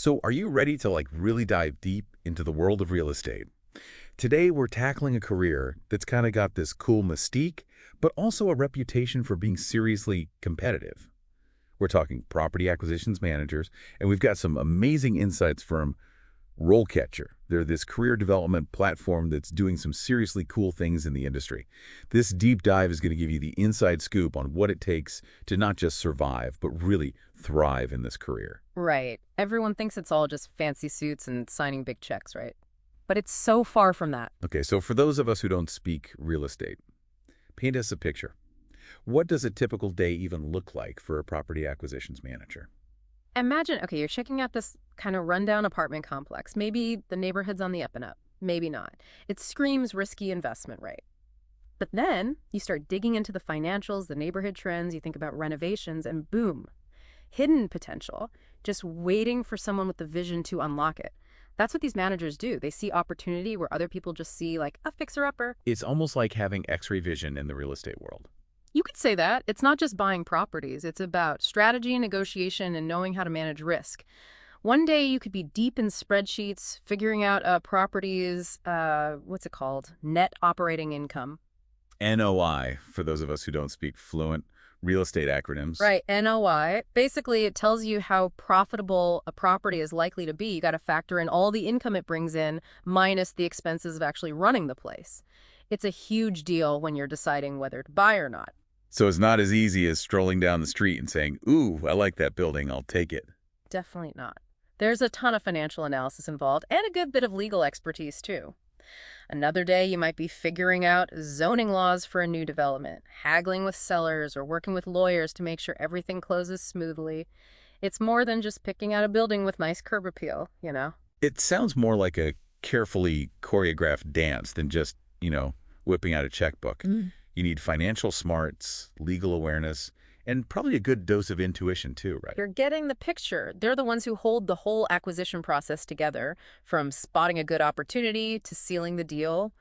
So are you ready to really dive deep into the world of real estate? Today we're tackling a career that's kind of got this cool mystique, but also a reputation for being seriously competitive. We're talking property acquisitions managers, and we've got some amazing insights from RoleCatcher. They're this career development platform that's doing some seriously cool things in the industry. This deep dive is going to give you the inside scoop on what it takes to not just survive, but really thrive in this career. Right. Everyone thinks it's all just fancy suits and signing big checks, right? But it's so far from that. Okay, so for those of us who don't speak real estate, paint us a picture. What does a typical day even look like for a property acquisitions manager? Imagine, okay, you're checking out this kind of rundown apartment complex. Maybe the neighborhood's on the up and up. Maybe not. It screams risky investment, right? But then you start digging into the financials, the neighborhood trends, you think about renovations, and boom, hidden potential, just waiting for someone with the vision to unlock it. That's what these managers do. They see opportunity where other people just see like a fixer-upper. It's almost like having X-ray vision in the real estate world. You could say that. It's not just buying properties. It's about strategy, negotiation, and knowing how to manage risk. One day you could be deep in spreadsheets, figuring out a property's, what's it called? Net operating income. NOI, for those of us who don't speak fluent real estate acronyms. Right, NOI. Basically, it tells you how profitable a property is likely to be. You got to factor in all the income it brings in minus the expenses of actually running the place. It's a huge deal when you're deciding whether to buy or not. So it's not as easy as strolling down the street and saying, "Ooh, I like that building, I'll take it." Definitely not. There's a ton of financial analysis involved and a good bit of legal expertise, too. Another day, you might be figuring out zoning laws for a new development, haggling with sellers, or working with lawyers to make sure everything closes smoothly. It's more than just picking out a building with nice curb appeal, you know? It sounds more like a carefully choreographed dance than just, whipping out a checkbook. You need financial smarts, legal awareness, and probably a good dose of intuition too, right? You're getting the picture. They're the ones who hold the whole acquisition process together, from spotting a good opportunity to sealing the deal.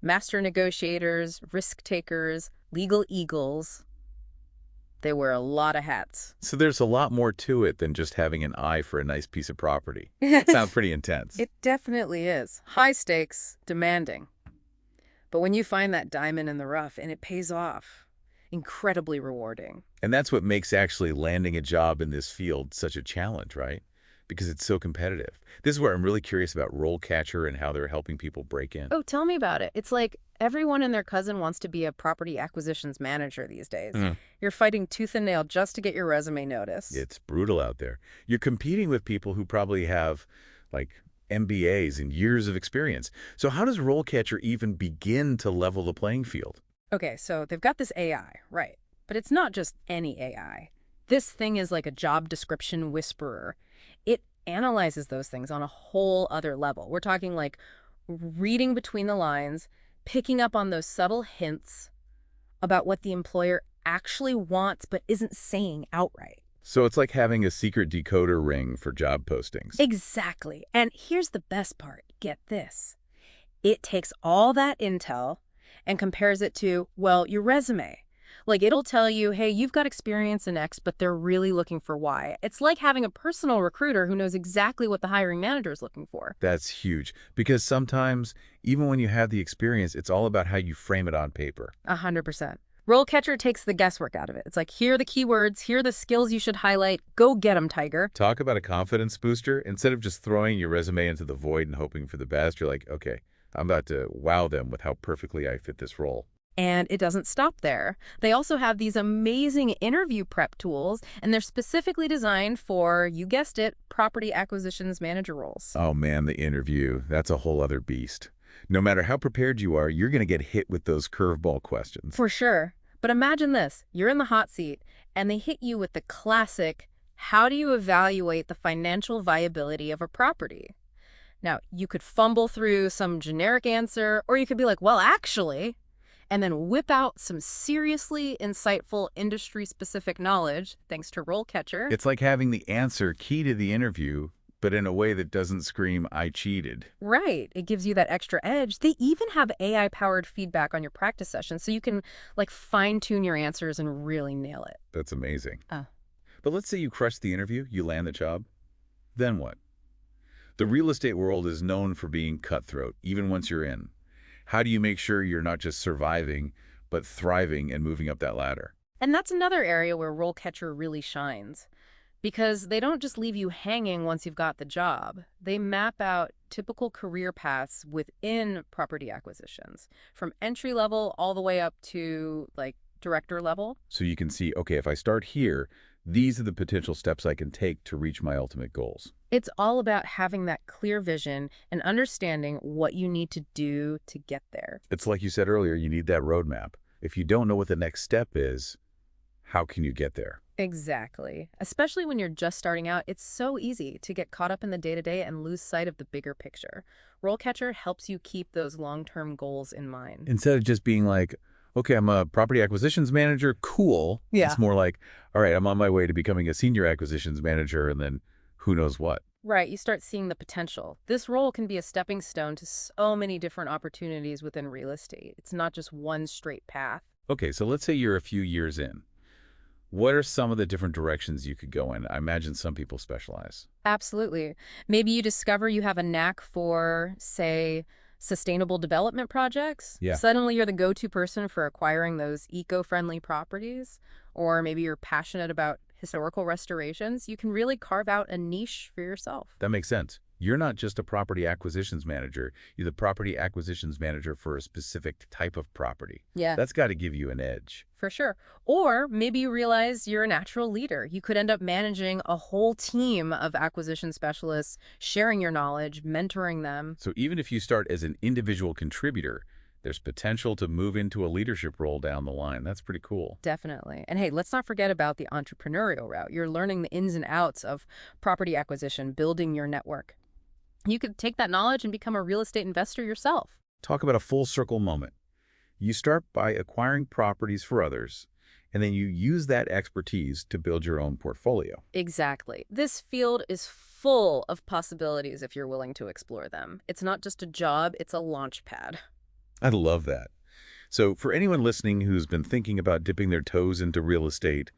Master negotiators, risk takers, legal eagles. They wear a lot of hats. So there's a lot more to it than just having an eye for a nice piece of property. Sounds pretty intense. It definitely is. High stakes, demanding. But when you find that diamond in the rough and it pays off, incredibly rewarding. And that's what makes actually landing a job in this field such a challenge, right? Because it's so competitive. This is where I'm really curious about RoleCatcher and how they're helping people break in. Oh, tell me about it. It's like everyone and their cousin wants to be a property acquisitions manager these days. You're fighting tooth and nail just to get your resume noticed. It's brutal out there. You're competing with people who probably have, MBAs and years of experience. So how does RoleCatcher even begin to level the playing field? Okay, so they've got this AI, right? But it's not just any AI. This thing is like a job description whisperer. It analyzes those things on a whole other level. We're talking like reading between the lines, picking up on those subtle hints about what the employer actually wants but isn't saying outright. So it's like having a secret decoder ring for job postings. Exactly. And here's the best part. Get this. It takes all that intel and compares it to, well, your resume. Like, it'll tell you, hey, you've got experience in X, but they're really looking for Y. It's like having a personal recruiter who knows exactly what the hiring manager is looking for. That's huge. Because sometimes, even when you have the experience, it's all about how you frame it on paper. 100%. RoleCatcher takes the guesswork out of it. It's like, here are the keywords, here are the skills you should highlight. Go get them, Tiger. Talk about a confidence booster. Instead of just throwing your resume into the void and hoping for the best, you're like, okay, I'm about to wow them with how perfectly I fit this role. And it doesn't stop there. They also have these amazing interview prep tools, and they're specifically designed for, you guessed it, property acquisitions manager roles. Oh man, the interview, that's a whole other beast. No matter how prepared you are, you're going to get hit with those curveball questions. For sure. But imagine this. You're in the hot seat, and they hit you with the classic, how do you evaluate the financial viability of a property? Now, you could fumble through some generic answer, or you could be like, well, actually, and then whip out some seriously insightful industry-specific knowledge, thanks to RoleCatcher. It's like having the answer key to the interview, but in a way that doesn't scream, "I cheated." Right. It gives you that extra edge. They even have AI-powered feedback on your practice sessions, so you can, fine-tune your answers and really nail it. That's amazing. Oh. But let's say you crush the interview, you land the job. Then what? The real estate world is known for being cutthroat, even once you're in. How do you make sure you're not just surviving, but thriving and moving up that ladder? And that's another area where RoleCatcher really shines. Because they don't just leave you hanging once you've got the job. They map out typical career paths within property acquisitions, from entry level all the way up to like director level. So you can see, okay, if I start here, these are the potential steps I can take to reach my ultimate goals. It's all about having that clear vision and understanding what you need to do to get there. It's like you said earlier, you need that roadmap. If you don't know what the next step is, how can you get there? Exactly. Especially when you're just starting out, it's so easy to get caught up in the day-to-day and lose sight of the bigger picture. RoleCatcher helps you keep those long-term goals in mind. Instead of just being like, okay, I'm a property acquisitions manager, cool. Yeah. It's more like, all right, I'm on my way to becoming a senior acquisitions manager, and then who knows what. Right, you start seeing the potential. This role can be a stepping stone to so many different opportunities within real estate. It's not just one straight path. Okay, so let's say you're a few years in. What are some of the different directions you could go in? I imagine some people specialize. Absolutely. Maybe you discover you have a knack for, say, sustainable development projects. Yeah. Suddenly you're the go-to person for acquiring those eco-friendly properties. Or maybe you're passionate about historical restorations. You can really carve out a niche for yourself. That makes sense. You're not just a property acquisitions manager. You're the property acquisitions manager for a specific type of property. Yeah. That's got to give you an edge. For sure. Or maybe you realize you're a natural leader. You could end up managing a whole team of acquisition specialists, sharing your knowledge, mentoring them. So even if you start as an individual contributor, there's potential to move into a leadership role down the line. That's pretty cool. Definitely. And hey, let's not forget about the entrepreneurial route. You're learning the ins and outs of property acquisition, building your network. You could take that knowledge and become a real estate investor yourself. Talk about a full circle moment. You start by acquiring properties for others, and then you use that expertise to build your own portfolio. Exactly. This field is full of possibilities if you're willing to explore them. It's not just a job, it's a launch pad. I love that. So for anyone listening who's been thinking about dipping their toes into real estate,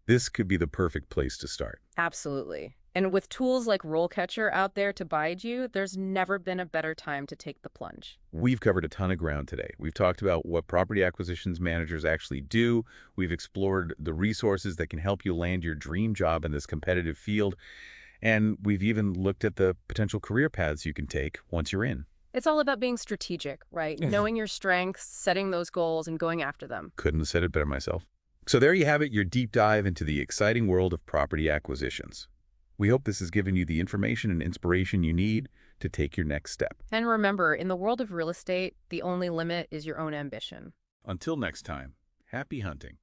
this could be the perfect place to start. Absolutely. And with tools like RoleCatcher out there to guide you, there's never been a better time to take the plunge. We've covered a ton of ground today. We've talked about what property acquisitions managers actually do. We've explored the resources that can help you land your dream job in this competitive field. And we've even looked at the potential career paths you can take once you're in. It's all about being strategic, right? Knowing your strengths, setting those goals, and going after them. Couldn't have said it better myself. So there you have it, your deep dive into the exciting world of property acquisitions. We hope this has given you the information and inspiration you need to take your next step. And remember, in the world of real estate, the only limit is your own ambition. Until next time, happy hunting.